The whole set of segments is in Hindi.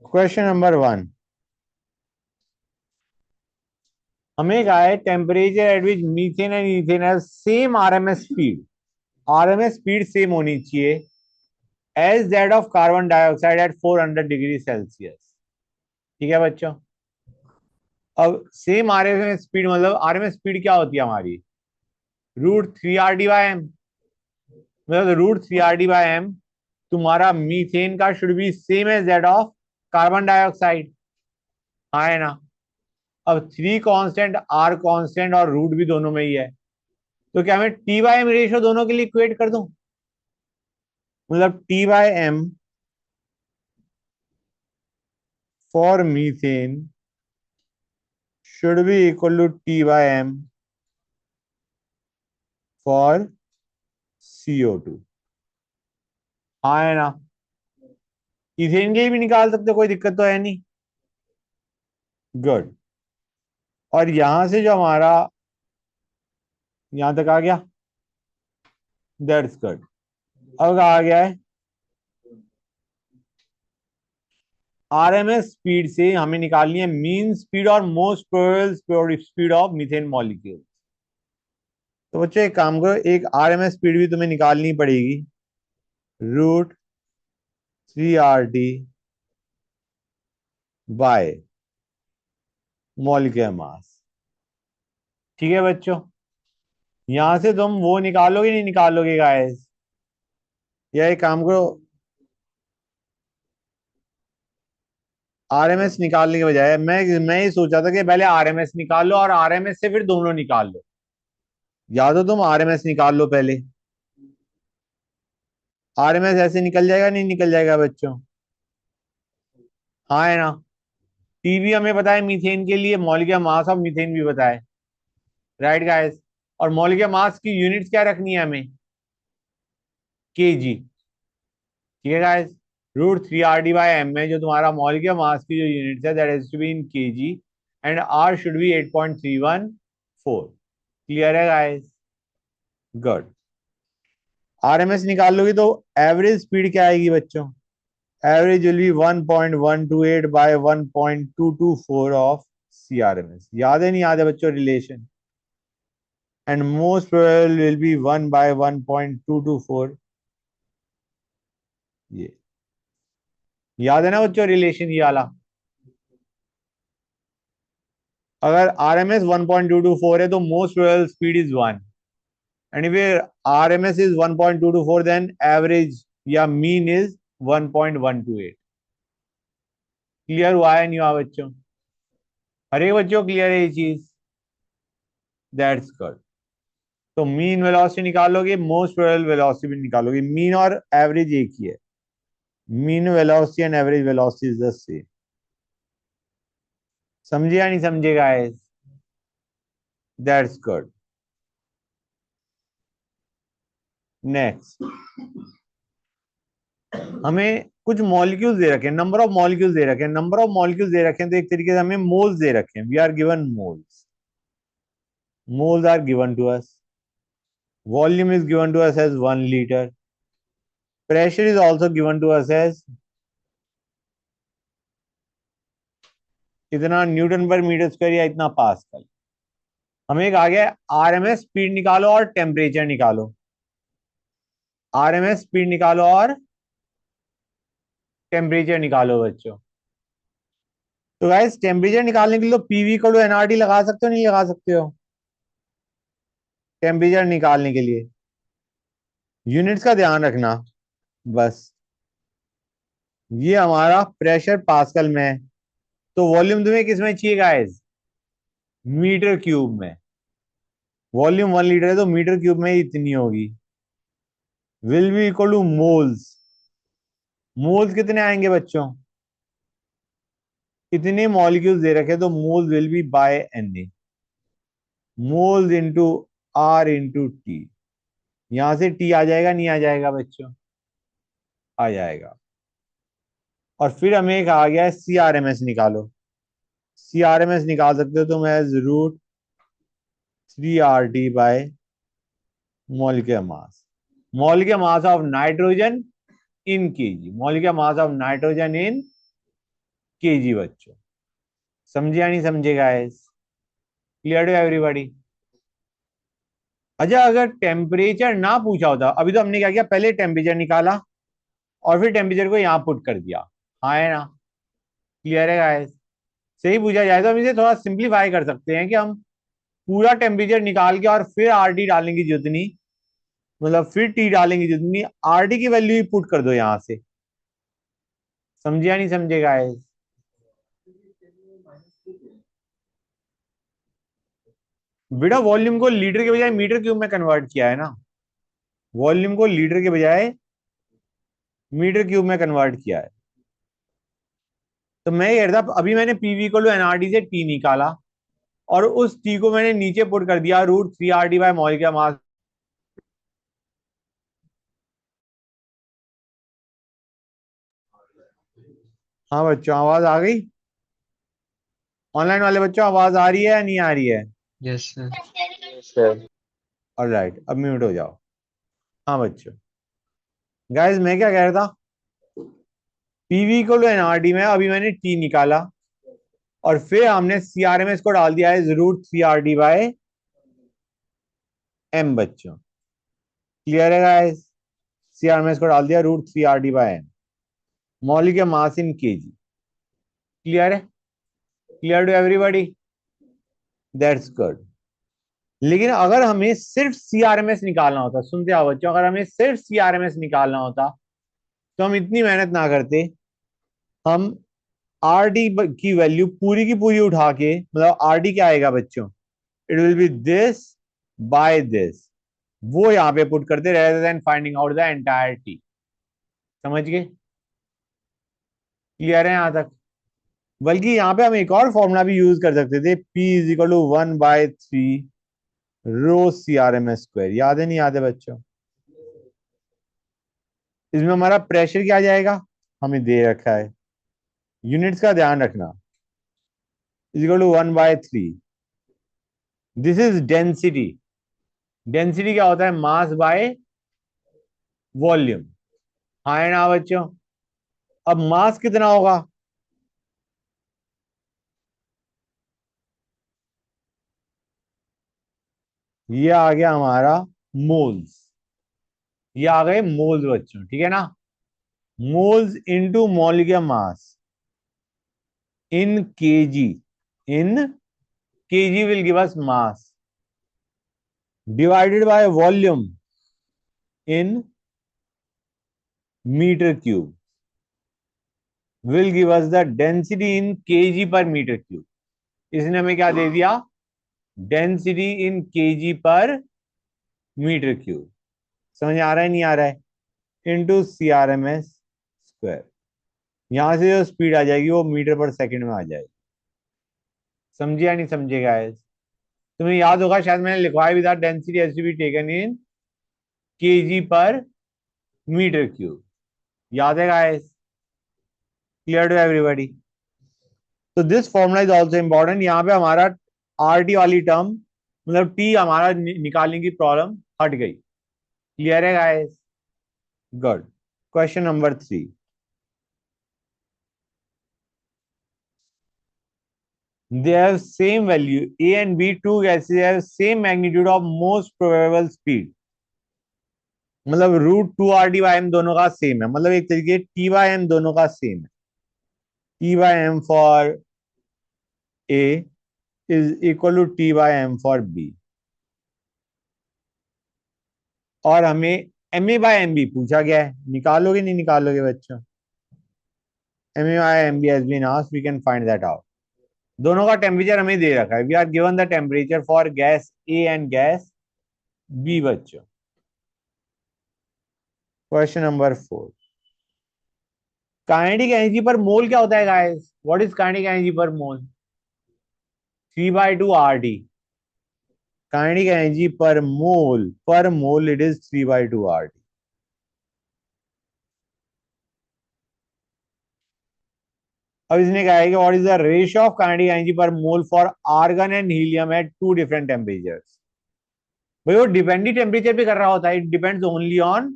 क्वेश्चन नंबर 1, हमें कहा है temperature at which methane and ethane have same RMS speed. RMS speed same होनी चाहिए as that of carbon dioxide at 400 degree Celsius. ठीक है बच्चों। अब सेम आरएमएस स्पीड मतलब आरएमएस स्पीड क्या होती है हमारी? √3 RD/m। मतलब √3 RD/m तुम्हारा मीथेन का should be same as that of carbon dioxide. हाँ है ना। अब 3 कांस्टेंट, आर कांस्टेंट और रूट भी दोनों में ही है, तो क्या मैं T/m रेशियो दोनों के लिए इक्वेट कर दूं? मतलब T/m for methane should be equal to T/m for CO2। हाँ है ना। इथेन के लिए भी निकाल सकते हो, कोई दिक्कत तो है नहीं। गुड। और यहां से जो हमारा यहां तक आ गया, दैट्स गुड। अब आ गया है आरएमएस स्पीड से हमें निकालनी है मीन स्पीड और most probable speed of methane molecule. तो बच्चों एक काम करो, एक आरएमएस स्पीड भी तुम्हें निकालनी पड़ेगी, √3 RD बाय मॉलिक्यूलर मास। ठीक है बच्चों। यहां से तुम वो निकालोगे नहीं निकालोगे गाइस? या एक काम करो, आरएमएस निकालने के बजाय मैं ये सोचा था कि पहले आरएमएस निकाल लो और आरएमएस से फिर दोनों निकाल लो। या तो तुम आरएमएस निकाल लो पहले, आरएमएस ऐसे निकल जाएगा नहीं निकल जाएगा बच्चों? हाँ है ना। टीवी हमें पता है मीथेन के लिए मॉलिक्यूलर मास ऑफ मीथेन भी पता है, राइट गाइस? और मॉलिक्यूलर मास की यूनिट्स क्या रखनी है हमें? केजी। ठीक है गाइस। √3 RD/m में जो तुम्हारा मॉलिक्यूलर मास की जो यूनिट्स है that is to be in KG and R should be 8.314। Clear है गाइस? गुड। आरएमएस निकाल लोगे तो एवरेज स्पीड क्या आएगी बच्चों? Average will be 1.128 by 1.224 of CRMS। याद है नहीं याद है बच्चों relation? And most probable will be 1/1.224। ये याद है ना बच्चों रिलेशन ये वाला? अगर आरएमएस 1.224 है तो most probable speed is 1, and if RMS is 1.224 then average या मीन इज 1.128। क्लियर हुआ है नहीं हुआ बच्चों? अरे बच्चों क्लियर है ये चीज? That's good. तो मीन वेलोसिटी निकालोगे, मोस्ट प्रोबेबल वेलोसिटी भी निकालोगे, मीन और एवरेज एक ही है। Mean velocity and average velocity is the same. समझे या नहीं समझे गाइस? That's good. नेक्स्ट, हमें कुछ मॉलिक्यूल्स दे रखे हैं, नंबर ऑफ मॉलिक्यूल्स दे रखे हैं, नंबर ऑफ मॉलिक्यूल्स दे रखे हैं तो एक तरीके से हमें मोल्स दे रखे हैं। We are given moles, moles are given to us, volume is given to us as 1 liter, pressure is also given to us as इतना न्यूटन पर मीटर स्क्वायर या इतना पास्कल। हमें एक आ गया आरएमएस स्पीड निकालो और टेम्परेचर निकालो। आरएमएस स्पीड निकालो और टेम्परेचर निकालो बच्चों। तो गाइस टेम्परेचर निकालने के लिए पीवी को एनआरटी लगा सकते हो नहीं लगा सकते हो? टेम्परेचर निकालने के लिए यूनिट्स का ध्यान रखना बस। ये हमारा प्रेशर पास्कल में है, तो वॉल्यूम तुम्हें किस में चाहिए गाइस? मीटर क्यूब में। वॉल्यूम 1 लीटर है तो मीटर क्यूब में इतनी होगी, will be equal to moles. Moles कितने आएंगे बच्चों? इतने मॉलिक्यूल्स दे रखे तो moles will be by N, moles into R into T. यहां से टी आ जाएगा नहीं आ जाएगा बच्चों? आ जाएगा। और फिर हमें एक आ गया है CRMS निकालो। CRMS निकाल सकते हो तुम as √3 RD/, molecular mass, molecular mass of nitrogen in KG, molecular mass of nitrogen in KG बच्चों। समझे या नहीं समझे गाइस? Clear to everybody? अच्छा, अगर टेम्परेचर ना पूछा होता, अभी तो हमने क्या किया, पहले टेम्परेचर निकाला और फिर टेम्परेचर को यहां पुट कर दिया, हाँ है ना? क्लियर है गाइस? सही पूछा जाए तो हम इसे थोड़ा सिंप्लीफाई कर सकते हैं कि हम पूरा टेम्परेचर निकाल के और फिर आरटी डालने की जरूरत नहीं, मतलब फिर टी डालेंगे जितनी, आरटी की वैल्यू ही पुट कर दो यहां से। समझे या नहीं समझे गाइस? बेटा वॉल्यूम को लीटर के बजाय मीटर क्यूब में कन्वर्ट किया है ना, वॉल्यूम को लीटर के बजाय मीटर क्यूब में कन्वर्ट किया है। तो मैं ये कह रहा था, अभी मैंने पीवी को एनआरटी से टी निकाला और उस टी को मैंने नीचे पुट कर दिया √3 RT बाय मॉलिक्यूलर मास। हाँ बच्चों, आवाज आ गई? ऑनलाइन वाले बच्चों आवाज आ रही है या नहीं आ रही है? Yes sir. सर। ऑलराइट, अब म्यूट हो जाओ। हाँ बच्चों, गाइस मैं क्या कह रहा था, पीवी को एनआरटी में अभी मैंने टी निकाला और फिर हमने सीआरएमएस को डाल दिया है √3 RT बाय एम बच्चों। क्लियर है गाइस? सीआरएमएस को डाल दिया √3 RT by M, molecular mass in KG. Clear है? Clear to everybody? That's good. लेकिन अगर हमें सिर्फ सीआरएमएस निकालना होता, सुनते आओ बच्चों, अगर हमें सिर्फ सीआरएमएस निकालना होता तो हम इतनी मेहनत ना करते, हम आर डी की वैल्यू पूरी की पूरी उठा के, मतलब आर डी क्या आएगा बच्चों, it will B this by this, वो यहां पे पुट करते rather than finding out the entire T. समझ गए? क्लियर है यहां तक? बल्कि यहां पे हम एक और फॉर्मूला भी यूज कर सकते थे, P = 1/3 रो CRMS²। याद है नहीं याद है बच्चों? इसमें हमारा प्रेशर क्या आ जाएगा, हमें दे रखा है, यूनिट्स का ध्यान रखना, =1/3। This is density. डेंसिटी क्या होता है, मास बाय वॉल्यूम, हाँ है ना बच्चों? अब मास कितना होगा, ये आ गया हमारा मोल्स, ये आ गए मोल्स बच्चों, ठीक है ना? Moles into molecular mass in KG, in KG will give us mass divided by volume in metre cube will give us the density in KG per metre cube. इसने हमें क्या दे दिया, density in KG per metre cube. समझ आ रहा है नहीं आ रहा है? Into CRMS²। यहां से जो स्पीड आ जाएगी वो मीटर पर सेकंड में आ जाएगी। समझे या नहीं समझे गाइस? तुम्हें याद होगा शायद मैंने लिखवाया भी था, density has to be taken in KG per metre cube. याद है गाइस? Clear to everybody? तो this formula is also important. यहाँ पे हमारा आरटी वाली टर्म, मतलब टी हमारा निकालने की प्रॉब्लम हट गई। क्लियर है guys? Good. Question number 3। They have same value. A and B, two gases have same magnitude of most probable speed. मतलब √2 RT/m दोनों का सेम है, मतलब एक तरीके T/m दोनों का सेम है। T/m for A is equal to T/m for B। और हमें MA/MB पूछा गया है, निकालोगे नहीं निकालोगे बच्चों? MA/MB has been asked, we can find that out। दोनों का टेम्परेचर हमें दे रखा है, we are given the temperature for gas A and gas B बच्चों। Question number 4। Kinetic energy per mole क्या होता है गाइस? What is kinetic energy per mole? 3/2 RT। Kinetic energy per mole it is 3/2 RT। अब इसने कहा है कि what is the ratio of kinetic energy per mole for argon and helium at 2 different temperatures. भाई वो डिपेंड ही टेम्परेचर पे कर रहा होता है, it depends only on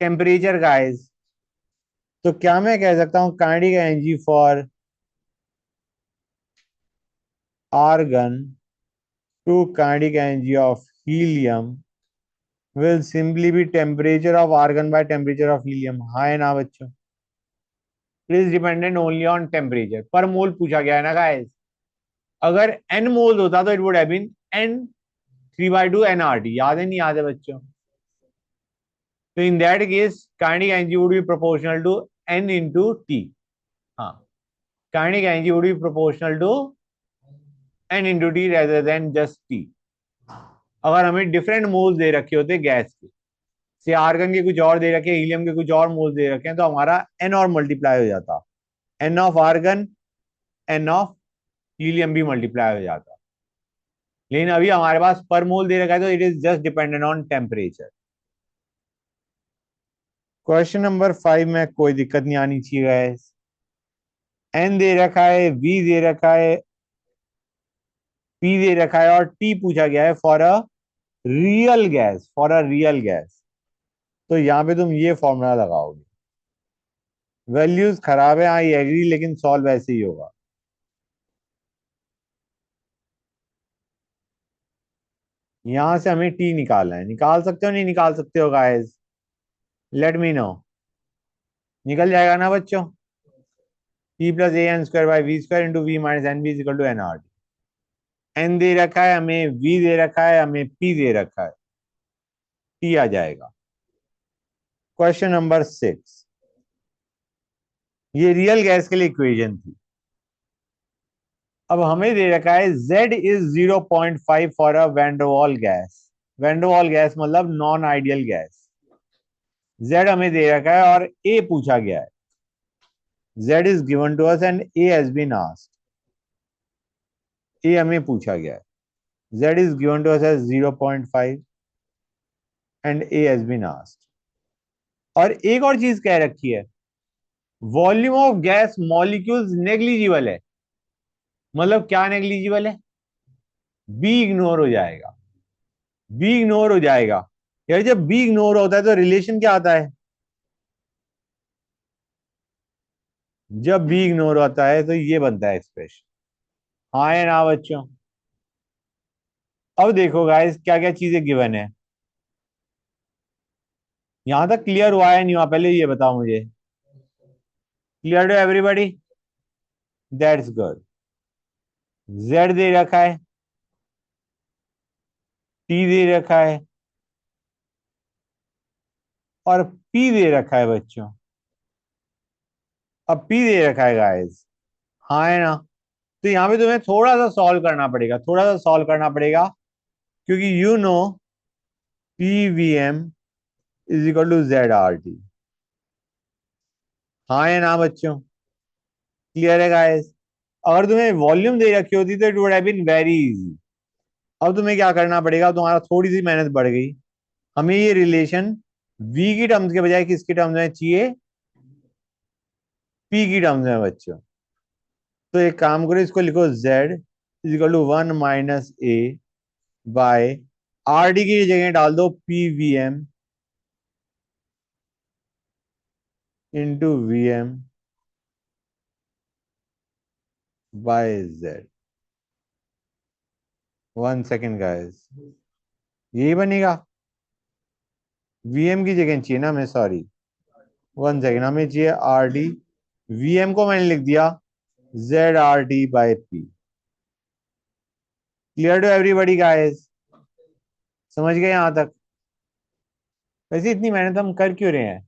temperature guys. तो क्या मैं कह सकता हूं kinetic energy for argon to kinetic energy of helium will simply be temperature of argon by temperature of helium. हाँ है ना बच्चों? It is dependent only on temperature. पर मोल पूछा गया है ना गाइस. अगर n मोल होता तो it would have been n 3/2 nRT. याद है नहीं याद है बच्चों? तो in that case kinetic energy would be proportional to n into t. हाँ, kinetic energy would be proportional to n into t rather than just t. अगर हमें डिफरेंट मोल्स दे रखे होते गैस के, से आर्गन के कुछ और दे रखे, हीलियम के कुछ और मोल्स दे रखे हैं, तो हमारा एन और मल्टीप्लाई हो जाता. N of argon N of helium भी मल्टीप्लाई हो जाता. लेकिन अभी हमारे पास पर मोल दे रखा है, तो it is just dependent on temperature. Question number 5 में कोई दिक्कत नहीं आनी चाहिए. एन दे रखा है, वी दे रखा है, पी दे रखा है और टी पूछा गया है for a real gas. For a real gas, तो यहां पे तुम ये फॉर्मूला लगाओगे. वैल्यूज खराब है, आई एग्री, लेकिन सॉल्व ऐसे ही होगा. यहां से हमें टी निकालना है. निकाल सकते हो नहीं निकाल सकते हो गाइस? Let me know. निकल जाएगा ना बच्चों? T plus A N square by V square into V minus N B is equal to N R T. N दे रखा है हमें, वी दे रखा है हमें, पी दे रखा है, टी आ जाएगा. Question number 6. ये रियल गैस के लिए इक्वेशन थी. अब हमें दे रखा है Z is 0.5 for a van der Waals gas. Van der Waals gas मतलब नॉन आइडियल गैस. Z हमें दे रखा है और A पूछा गया है. Z is given to us and A has been asked. A हमें पूछा गया है. Z is given to us as 0.5 and A has been asked. और एक और चीज कह रखी है, volume of gas molecules negligible है. मतलब क्या नेग्लिजिबल है? बी इग्नोर हो जाएगा. बी इग्नोर हो जाएगा. यार जब बी इग्नोर होता है तो रिलेशन क्या आता है? जब बी इग्नोर होता है तो ये बनता है एक्सप्रेशन. हाँ है ना बच्चों? अब देखो गाइस क्या क्या चीजें गिवन है. यहां तक क्लियर हुआ है नहीं हुआ, पहले ये बताओ मुझे. Clear to everybody? That's good. Z दे रखा है, टी दे रखा है और पी दे रखा है बच्चों. अब पी दे रखा है गाइस. हाँ है ना? तो यहाँ पे तुम्हें थोड़ा सा सॉल्व करना पड़ेगा, थोड़ा सा सॉल्व करना पड़ेगा, क्योंकि you know P V M is equal to Z R T. हाँ है ना बच्चों? क्लियर है गाइस? अगर तुम्हें वॉल्यूम दे रखी होती तो it would have been very easy. अब तुम्हें क्या करना पड़ेगा, तुम्हारा थोड़ी सी मेहनत बढ़ गई. हमें ये रिलेशन v की टर्म्स के बजाय किसके टर्म्स में चाहिए? p की टर्म्स में बच्चों. तो एक काम करो, इसको लिखो z is equal to 1 - a by R D की जगह डाल दो P V M into V M by z. 1 second guys, यही बनेगा. वीएम की जगह चाहिए ना हमें, सॉरी. 1 सेकेंड, हमें चाहिए आर डी. वीएम को मैंने लिख दिया Z R D by P. Clear to everybody guys? समझ गए यहां तक? वैसे इतनी मेहनत हम कर क्यों रहे हैं?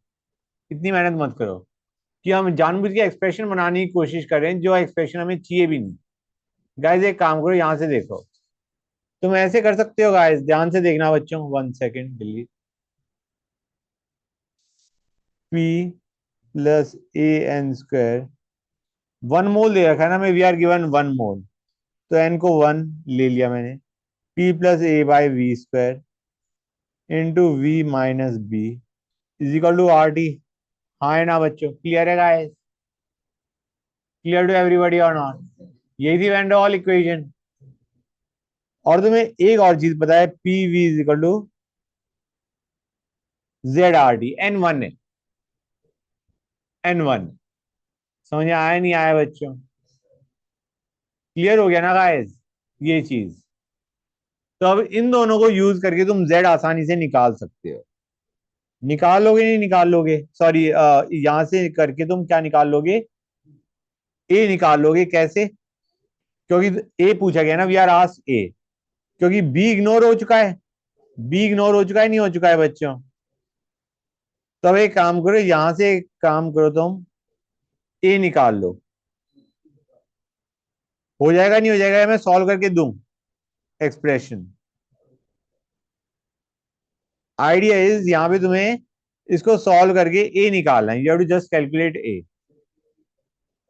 इतनी मेहनत मत करो कि हम जानबूझ के एक्सप्रेशन बनाने की कोशिश कर रहे हैं जो एक्सप्रेशन हमें चाहिए भी नहीं. गाइस एक काम करो, यहां से देखो. तुम ऐसे कर सकते हो गाइस, ध्यान से देखना बच्चों. 1 second, delete. P plus A N square. 1 मोल दे रखा है ना, मैं वी आर गिवन 1 मोल, तो एन को 1 ले लिया मैंने. P plus A by V square into V minus B is equal to R T. हाँ है ना बच्चों? क्लियर है गाइस? क्लियर टू एवरीबॉडी और नॉट? यही थी वैन डर वाल इक्वेशन. और तुम्हें एक और चीज पता है, P V is equal to Z R T. N 1 है, N1। समझ में आया नहीं आया बच्चों? क्लियर हो गया ना गाइस ये चीज? तो अब इन दोनों को यूज करके तुम Z आसानी से निकाल सकते हो। निकाल लोगे नहीं निकाल लोगे? सॉरी, यहां से करके तुम क्या निकाल लोगे? ए निकाल लोगे। कैसे? क्योंकि ए पूछा गया ना, वी आर आस्क्ड ए। क्योंकि बी इग्नोर हो चुका है। बी इग्नोर हो चुका है, नहीं हो चुका है बच्चों? तो अब एक काम करो, यहां से एक काम करो, तुम ए निकाल लो। हो जाएगा नहीं हो जाएगा? मैं सॉल्व करके दूं एक्सप्रेशन? आइडिया इज यहां पे तुम्हें इसको सॉल्व करके ए निकालना है। You have to just calculate a.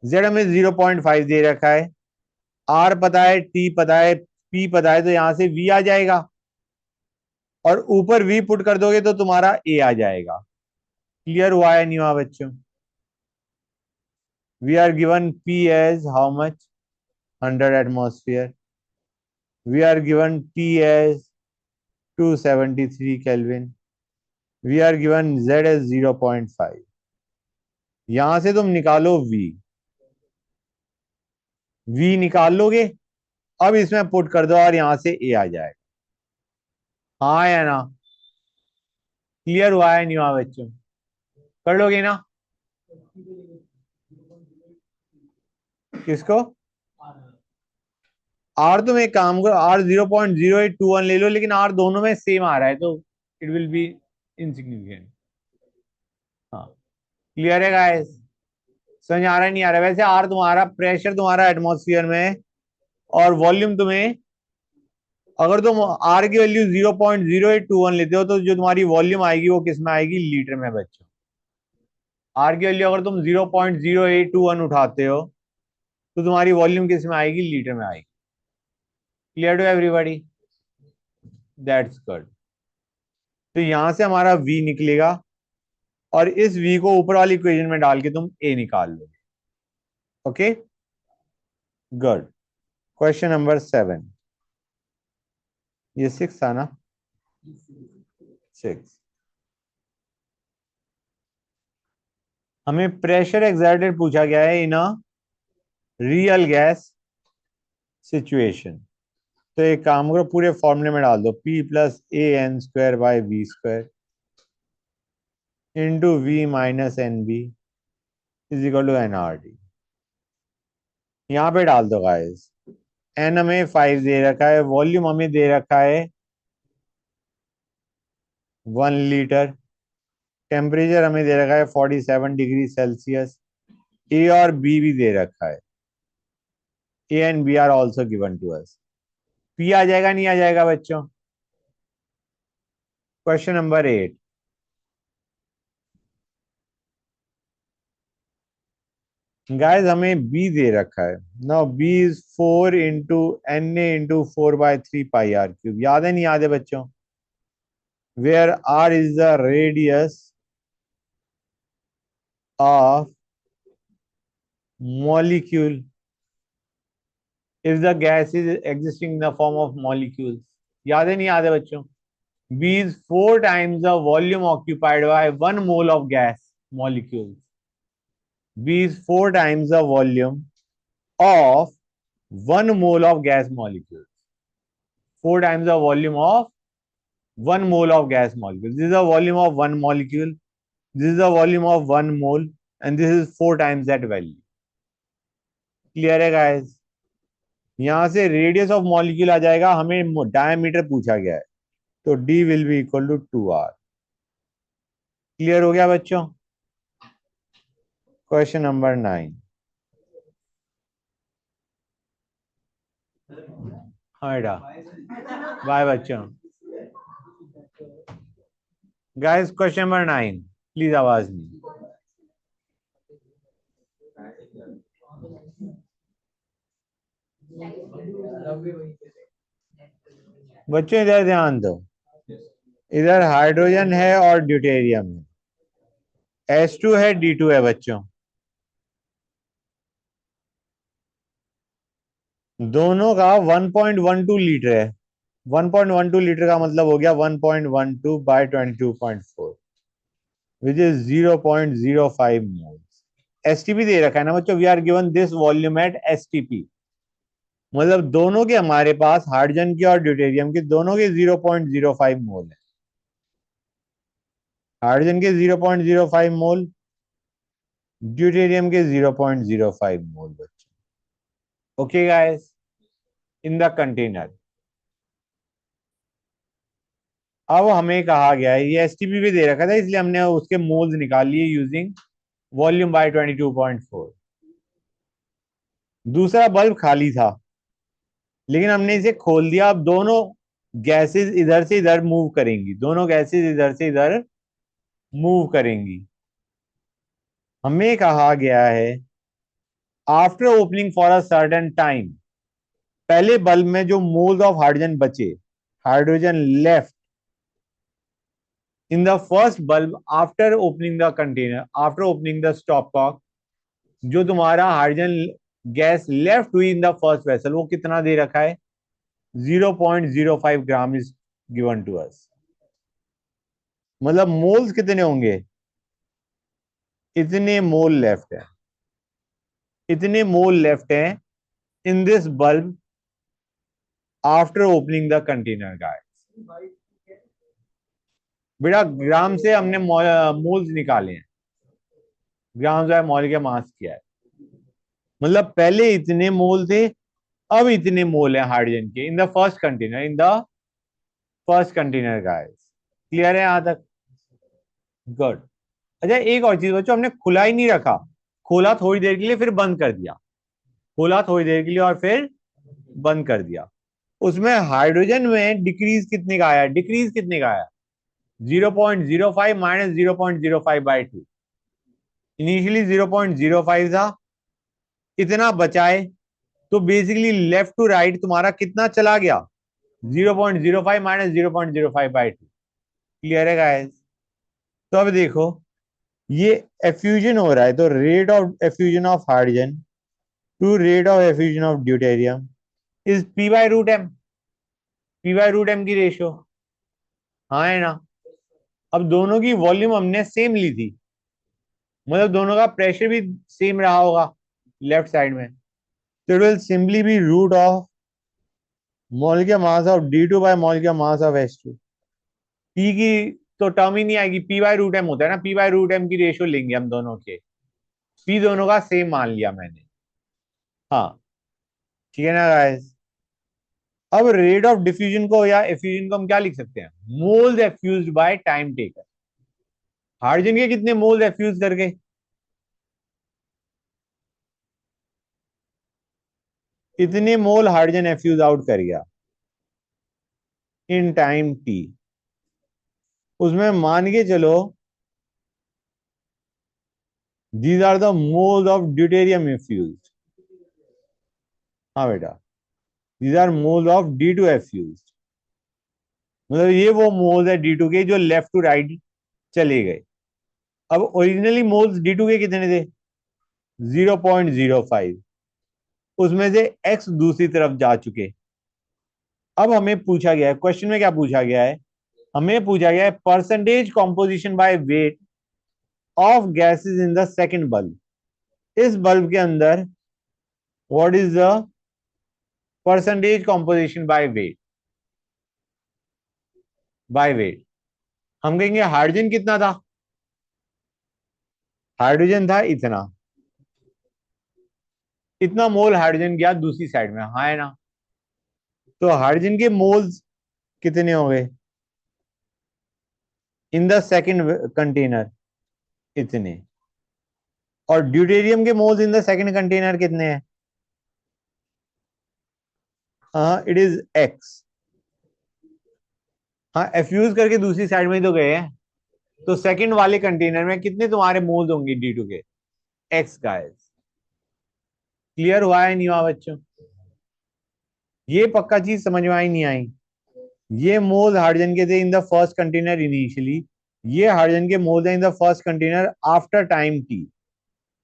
Z हमें 0.5 दे रखा है, आर पता है, टी पता है, पी पता है, तो यहां से वी आ जाएगा और ऊपर वी पुट कर दोगे तो तुम्हारा ए आ जाएगा। क्लियर हुआ है नहीं हुआ बच्चों? We are given P as how much? 100 atmosphere. We are given T as 273 kelvin. We are given Z as 0.5। यहां से तुम निकालो वी। वी निकाल लोगे, अब इसमें पुट कर दो और यहां से ए आ जाएगा। हाँ या ना? क्लियर हुआ है नहीं हुआ बच्चों? कर लोगे ना? किसको? आर तुम एक काम करो, आर 0.0821 ले लो, लेकिन आर दोनों में सेम आ रहा है तो इट विल बी इनसिग्निफिकेंट। हाँ, क्लियर है गाइस? समझ आ रहा है नहीं आ रहा है? वैसे आर तुम्हारा प्रेशर तुम्हारा एटमॉस्फेयर में है, और वॉल्यूम तुम्हें, अगर तुम आर की वैल्यू 0.0821 लेते हो तो जो तुम्हारी वॉल्यूम आएगी वो किस में आएगी? लीटर में बच्चों। आर की वैल्यू अगर तुम 0.0821 उठाते हो तो तुम्हारी वॉल्यूम किस में आएगी? लीटर में आएगी। Clear to everybody? That's good. तो यहां से हमारा v निकलेगा और इस v को ऊपर वाली इक्वेशन में डाल के तुम a निकाल लोगे। Okay, good. Question number 7। ये 6 था ना? 6। हमें प्रेशर एक्सर्टेड पूछा गया है इन अ रियल गैस सिचुएशन। तो एक काम करो, पूरे फॉर्मूले में डाल दो, P plus A N square by V square into V minus N B is equal to N R T. यहाँ पे डाल दो गाइस। एन हमें 5 दे रखा है, वॉल्यूम हमें दे रखा है 1 लीटर, टेम्परेचर हमें दे रखा है 47 डिग्री सेल्सियस, ए और बी भी दे रखा है। A and B are also given to us. P आ जाएगा नहीं आ जाएगा बच्चों? Question number 8। गाइस हमें बी दे रखा है। Now B is 4 into N A into 4/3 pi r cube. याद है नहीं याद है बच्चों? Where are is the radius of molecule if the gas is existing in the form of molecules। याद है नहीं याद है बच्चों? B is 4 times the volume occupied by 1 mole of gas molecules। B is 4 times the volume of 1 mole of gas molecules। 4 times the volume of 1 mole of gas molecule। This is the volume of one molecule, this is the volume of 1 mole, and this is 4 times that value। Clear है गाइस? यहां से रेडियस ऑफ मॉलिक्यूल आ जाएगा, हमें डायमीटर पूछा गया है, तो D will be equal to 2r। Clear हो गया बच्चों? Question number 9। हाँ बेटा, बाय बच्चों। गाइस क्वेश्चन नंबर 9, प्लीज आवाज नहीं। बच्चों इधर ध्यान दो, इधर हाइड्रोजन है और ड्यूटेरियम है, H2 है, D2 है बच्चों। दोनों का 1.12 लीटर है। 1.12 लीटर का मतलब हो गया 1.12 by 22.4 which is 0.05 mole. STP दे रखा है ना बच्चों, we are given this volume at STP, मतलब दोनों के हमारे पास हाइड्रोजन के और ड्यूटेरियम के दोनों के 0.05 मोल है। हाइड्रोजन के 0.05 मोल, ड्यूटेरियम के 0.05 मोल बच्चों। Okay guys, in the container. अब हमें कहा गया है, ये एसटीपी भी दे रखा था इसलिए हमने उसके मोल्स निकाल लिए यूजिंग वॉल्यूम बाय 22.4। दूसरा बल्ब खाली था लेकिन हमने इसे खोल दिया। अब दोनों गैसेस इधर से इधर मूव करेंगी, दोनों गैसेस इधर से इधर मूव करेंगी। हमें कहा गया है after opening for a certain time, पहले बल्ब में जो मोल्स ऑफ हाइड्रोजन बचे, hydrogen left in the first bulb after opening the container, after opening the stopcock, जो तुम्हारा हाइड्रोजन गैस लेफ्ट हुई इन द फर्स्ट वेसल, वो कितना दे रखा है? 0.05 gram is given to us. मतलब मोल्स कितने होंगे? इतने मोल लेफ्ट है, इतने मोल लेफ्ट है in this bulb after opening the container guys. बेटा ग्राम से हमने मोल्स निकाले हैं, ग्राम जो है मॉलिक्यूलर मास किया है। मतलब पहले इतने मोल थे, अब इतने मोल है हाइड्रोजन के इन the first container, in the first container guys. Clear है यहां तक? गुड। अच्छा एक और चीज बच्चों, हमने खुला ही नहीं रखा, खोला थोड़ी देर के लिए फिर बंद कर दिया, खोला थोड़ी देर के लिए और फिर बंद कर दिया। उसमें हाइड्रोजन में डिक्रीज कितने का आया? डिक्रीज कितने का आया? 0.05 माइनस 0.05/2। इनिशियली 0.05 था, इतना बचाए तो बेसिकली लेफ्ट टू राइट तुम्हारा कितना चला गया? 0.05 माइनस 0.05/2। क्लियर है गाइस? तो अब देखो ये एफ्यूजन हो रहा है, तो rate of effusion of hydrogen to rate of effusion of deuterium is p/√m, p/√m की रेशियो। हाँ है ना? अब दोनों की वॉल्यूम हमने सेम ली थी, मतलब दोनों का प्रेशर भी सेम रहा होगा लेफ्ट साइड में, तो it will simply be root of molecular mass of D2 by molecular mass of H2। P की तो टर्म ही नहीं आएगी, p/√m होता है ना, p/√m की रेशियो लेंगे हम दोनों के, पी दोनों का सेम मान लिया मैंने। हाँ ठीक है ना गाइस? अब रेट ऑफ डिफ्यूजन को या एफ्यूजन को हम क्या लिख सकते हैं? Moles effused by time taken. Hydrogen के कितने मोल्स एफ्यूज करके? इतने मोल हाइड्रोजन एफ्यूज आउट कर गया इन टाइम टी। उसमें मान के चलो these are the moles of deuterium effuse. हाँ बेटा, these are moles of D2 effuse. मतलब ये वो मोल्स है D2 के जो लेफ्ट टू राइट चले गए। अब ओरिजिनली मोल्स D2 के कितने थे? 0.05, उसमें से X दूसरी तरफ जा चुके। अब हमें पूछा गया है, क्वेश्चन में क्या पूछा गया है? हमें पूछा गया है percentage composition by weight of gases in the second bulb. इस बल्ब के अंदर what is the percentage composition by wait? By weight हम कहेंगे हाइड्रोजन कितना था? हाइड्रोजन था इतना, इतना मोल हाइड्रोजन गया दूसरी साइड में, हाँ है ना? तो हाइड्रोजन के मोल्स कितने हो गए इन द सेकंड कंटेनर? इतने। और ड्यूटेरियम के moles in the second container कितने हैं? हाँ इट इज एक्स। हाँ एफ्यूज करके दूसरी साइड में ही तो गए हैं, तो सेकंड वाले कंटेनर में कितने तुम्हारे मोल्स होंगे D2 के? X guys. क्लियर हुआ है नहीं हुआ बच्चों? ये पक्का चीज समझ में आई नहीं आई? ये मोल्स हाइड्रोजन के थे in the first container initially, ये हाइड्रोजन के मोल्स हैं in the first container after time T.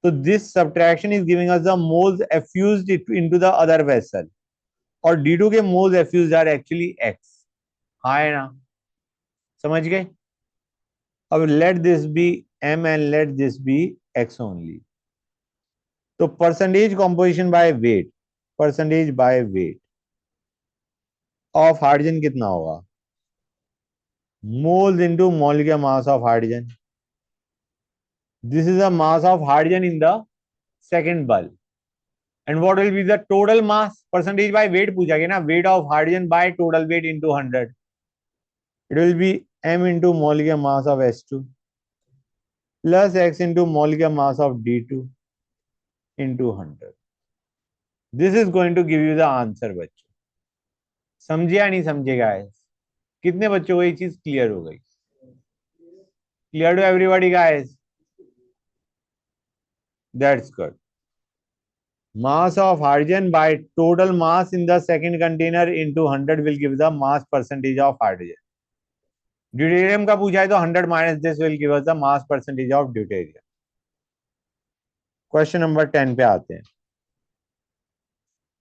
तो this subtraction is giving us the moles effused into the other vessel, और D2 के moles effused are actually X. हाँ है ना? समझ गए? अब let this be M and let this be X only. तो percentage composition by weight, percentage by weight of hydrogen कितना होगा? Moles into molecular mass of hydrogen. This is the mass of hydrogen in the second bulb. And what will be the total mass? Percentage by wait पूछा गया ना, wait of hydrogen by total weight into 100. It will B m into molecular mass of H2 plus x into molecular mass of D2 into 100. This is going to give you the answer बच्चों. समझे या नहीं समझे गाइस? कितने बच्चों को ये चीज क्लियर हो गई? Clear to everybody guys? That's good. Mass of hydrogen by total mass in the second container into 100 will give the mass percentage of hydrogen. Deuterium का पूछा है तो 100 minus this will give us the mass percentage of deuterium. Question number 10 पे आते हैं.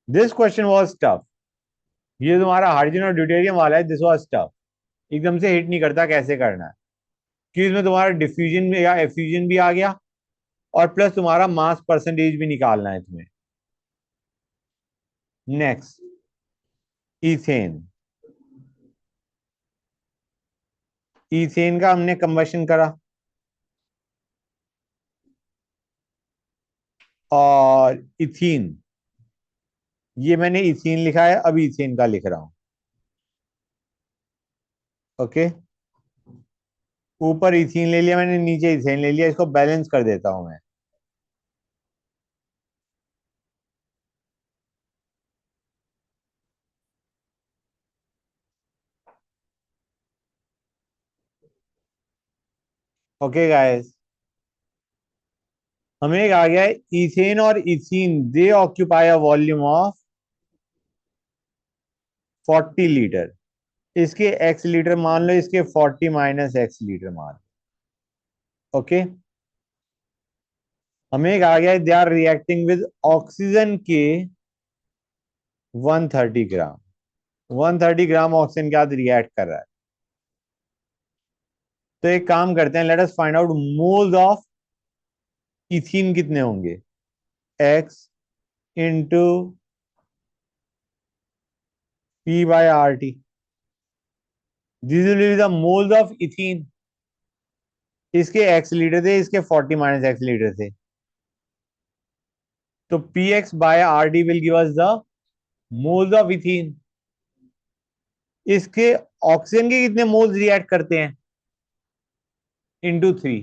This question was tough. ये तुम्हारा हाइड्रोजन और ड्यूटेरियम वाला है. This was tough. एकदम से हिट नहीं करता कैसे करना है, कि इसमें तुम्हारा डिफ्यूजन में या एफ्यूजन भी आ गया और प्लस तुम्हारा मास परसेंटेज भी निकालना है तुम्हें. Next, ethane. इथेन का हमने कंबशन करा और इथीन, ये मैंने इथीन लिखा है, अब इथेन का लिख रहा हूं. ओके, ऊपर इथीन ले लिया मैंने, नीचे इथेन ले लिया. इसको बैलेंस कर देता हूं मैं. ओके गाइस, हमें एक आ गया है इथेन और ethene. They occupy a volume of 40 litre. इसके x लीटर मान लो, इसके 40 माइनस x लीटर मान लो. ओके, हमें एक आ गया है they are reacting with oxygen के 130 ग्राम. 130 ग्राम ऑक्सीजन के साथ रिएक्ट कर रहा है. तो एक काम करते हैं, let us find out moles of ethene कितने होंगे. x into P by R T. This will be the moles of ethene. इसके x लीटर थे, इसके 40 माइनस x लीटर थे. तो P X by R D will give us the moles of ethene. इसके ऑक्सीजन के कितने मोल्स रिएक्ट करते हैं? Into 3.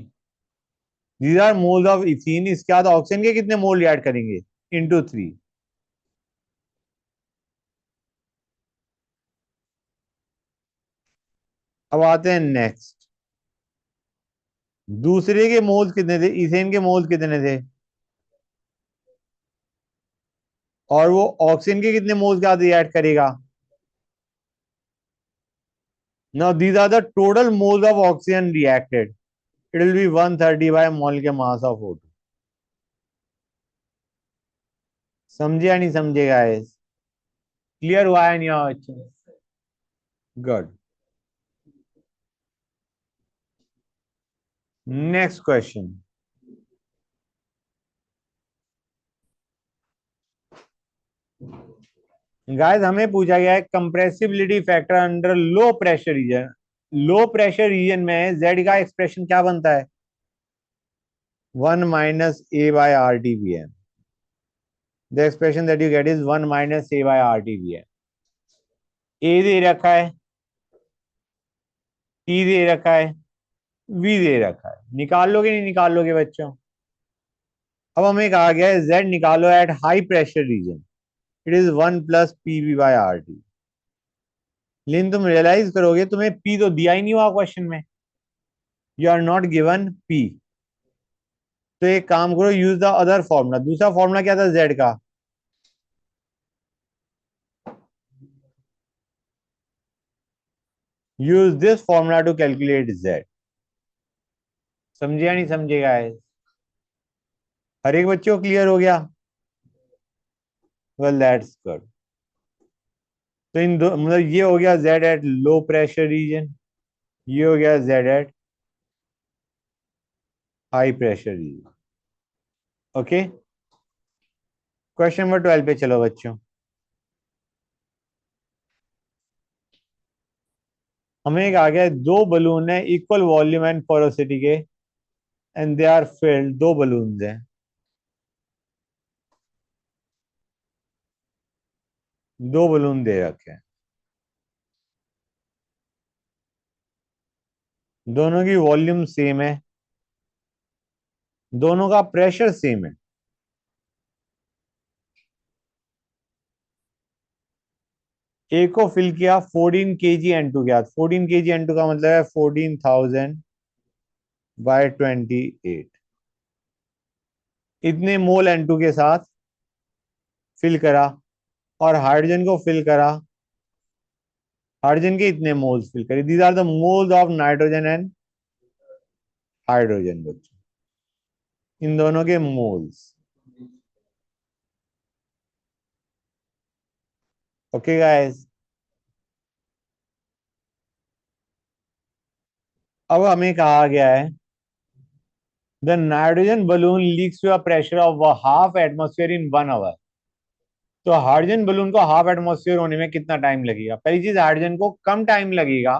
These are moles of ethene. इसके बाद ऑक्सीजन के कितने मोल रिएक्ट करेंगे? इंटू 3. अब आते हैं नेक्स्ट. दूसरे के मोल्स कितने थे? इथेन के मोल्स कितने थे? और वो ऑक्सीजन के कितने मोल्स के साथ रिएक्ट करेगा? Now these are the total moles of oxygen reacted. It will be 130 by molecular mass of O2. समझे या नहीं समझे गाइस? क्लियर हुआ है नहीं? अच्छा, गुड. Next question. गाइस, हमें पूछा गया है compressibility factor under low pressure region. Low pressure region में जेड का एक्सप्रेशन क्या बनता है? 1 minus A by R T V M. The expression that you get is 1 minus A by R T V M. A दे रखा है, टी दे रखा है, वी दे रखा है. निकाल लोगे नहीं निकाल लोगे बच्चों? अब हमें कहा गया है जेड निकालो at high pressure region. It is 1 plus P V by R T. लेकिन तुम रियलाइज करोगे तुम्हें पी तो दिया ही नहीं हुआ क्वेश्चन में. You are not given P. तो एक काम करो, यूज द अदर फॉर्मूला. दूसरा फॉर्मूला क्या था जेड का? Use this formula to calculate Z. समझे या नहीं समझे गाइस? हर एक बच्चे को क्लियर हो गया? Well that's good. तो इन दो मतलब ये हो गया Z at low pressure reason, ये हो गया Z eight high pressure reason. Okay, question number 12 पे चलो बच्चों। हमें एक आ गया है, दो बलून है इक्वल वॉल्यूम एंड पोरोसिटी के, एंड दे आर फिल्ड, दो बलून हैं, दो बलून दे रखे हैं, दोनों की वॉल्यूम सेम है, दोनों का प्रेशर सेम है। एक को फिल किया 14 केजी N2 के साथ, 14 केजी N2 का मतलब है 14,000 बाय 28, इतने मोल N2 के साथ फिल करा। और हाइड्रोजन को फिल करा, हाइड्रोजन के इतने मोल्स फिल करे। These are the moles of nitrogen and hydrogen बच्चों, इन दोनों के मोल्स। ओके गाइस, अब हमें कहा गया है the nitrogen balloon leaks to a pressure of half atmosphere in 1 hour. तो हाइड्रोजन बलून को हाफ एटमोस्फेयर होने में कितना टाइम लगेगा? पहली चीज, हाइड्रोजन को कम टाइम लगेगा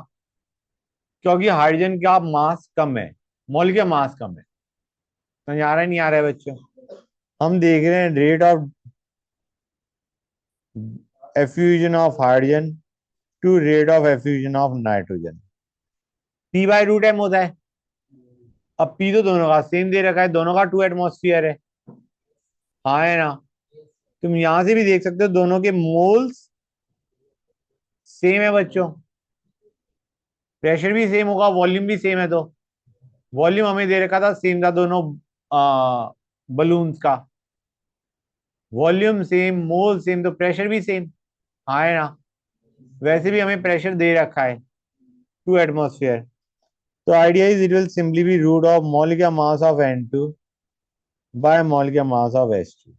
क्योंकि हाइड्रोजन का मास कम है, मॉलिक्यूलर मास कम है। समझ आ रहा है नहीं आ रहा है बच्चों? हम देख रहे हैं rate of effusion of hydrogen to rate of effusion of nitrogen, P by root M होता है। अब पी तो दोनों का सेम दे रखा है, दोनों का 2 एटमोस्फियर है, हाँ है ना? तुम यहां से भी देख सकते हो दोनों के मोल्स सेम है बच्चों, प्रेशर भी सेम होगा, वॉल्यूम भी सेम है। तो वॉल्यूम हमें दे रखा था, सेम था दोनों बलून्स का, वॉल्यूम सेम, मोल सेम, तो प्रेशर भी सेम, हाँ है ना? वैसे भी हमें प्रेशर दे रखा है 2 एटमोस्फियर। तो idea is it will simply be root of molecular mass of N2 by molecular mass of H2।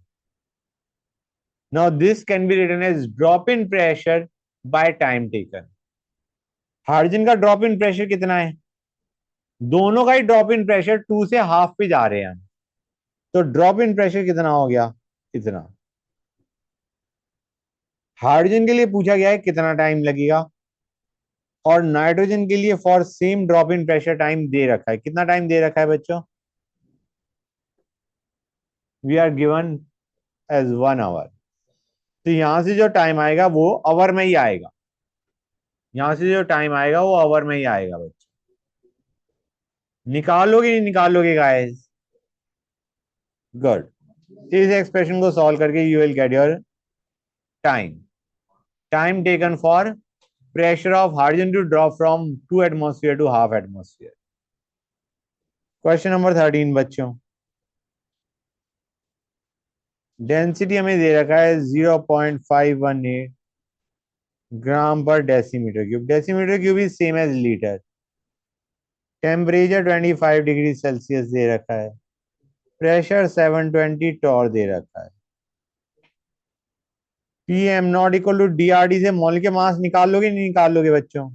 Now this can be written as drop in pressure by time taken. Hydrogen का ड्रॉप इन प्रेशर कितना है? दोनों का ही ड्रॉप इन प्रेशर 2 से हाफ पे जा रहे हैं, तो ड्रॉप इन प्रेशर कितना हो गया? इतना। हाइड्रोजन के लिए पूछा गया है कितना टाइम लगेगा, और नाइट्रोजन के लिए for same drop in pressure time दे रखा है। कितना टाइम दे रखा है बच्चों? We are given as 1 hour. तो यहां से जो टाइम आएगा वो आवर में ही आएगा, यहां से जो टाइम आएगा वो आवर में ही आएगा बच्चों। निकालोगे नहीं निकालोगे गाइस? गुड। इस एक्सप्रेशन को सॉल्व करके you will get your time, time taken for pressure of hydrogen to drop from 2 atmosphere to half atmosphere। Question number 13 बच्चों, डेंसिटी हमें दे रखा है 0.518 ग्राम पर decimetre cube. Decimetre cube is same as litre. Temperature 25 degree Celsius दे रखा है, प्रेशर 720 टॉर दे रखा है। P M naught equal to D R D से मॉलिक्यूलर मास निकाल लोगे नहीं निकाल लोगे बच्चों?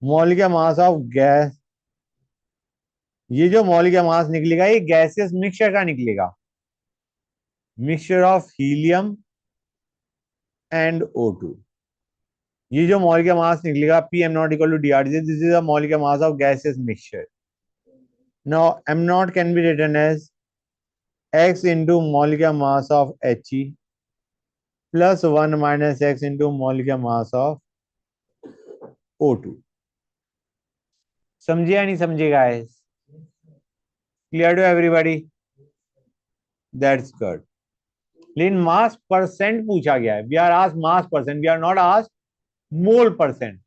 मॉलिक्यूलर मास ऑफ गैस, ये जो मॉलिक्यूलर मास निकलेगा ये गैसियस मिक्सचर का निकलेगा, mixture of helium and O2। ये जो मॉलिक्यूलर मास निकलेगा P M naught equal to D R D, this is the molecular mass of gaseous mixture. Now M naught can be written as x into molecular mass of He plus 1 minus x into molecular mass of O2। समझे या नहीं समझे guys? Clear to everybody? That's good. लेकिन मास परसेंट पूछा गया है, we are asked mass percent, we are not asked mole percent.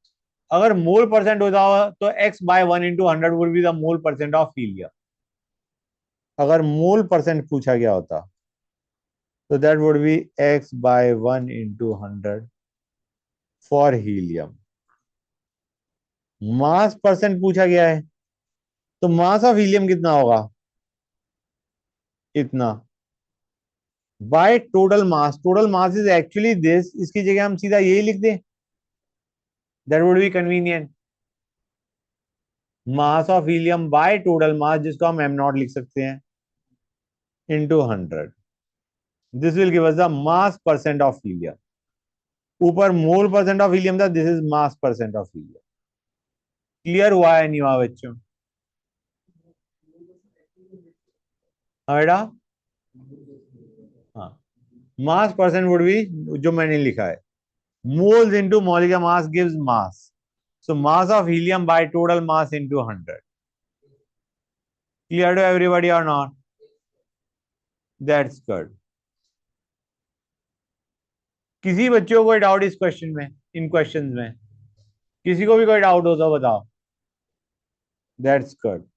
अगर मोल परसेंट होता हो तो x by 1 into 100 would be the mole percent of helium. अगर मोल परसेंट पूछा गया होता तो that would be x by 1 into 100 for helium. Mass percent पूछा गया है तो मास ऑफ हीलियम कितना होगा? इतना, by total mass. Total mass is actually this, इसकी जगह हम सीधा यही लिख दें, that would be convenient. Mass of helium by total mass, जिसको हम एम नॉट लिख सकते हैं, into 100। This will give us the mass percent of helium. ऊपर मोल परसेंट ऑफ हीलियम था, this is mass percent of helium. Clear हुआ है नहीं हुआ बच्चों? हाँ बेटा. हाँ. मास परसेंट वुड बी जो मैंने लिखा है, moles into molecular mass gives mass. So mass of helium by total mass into 100. Clear to everybody or not? That's good. किसी बच्चों को कोई डाउट इस क्वेश्चन में, इन क्वेश्चंस में? किसी को भी कोई डाउट हो तो बताओ. That's good.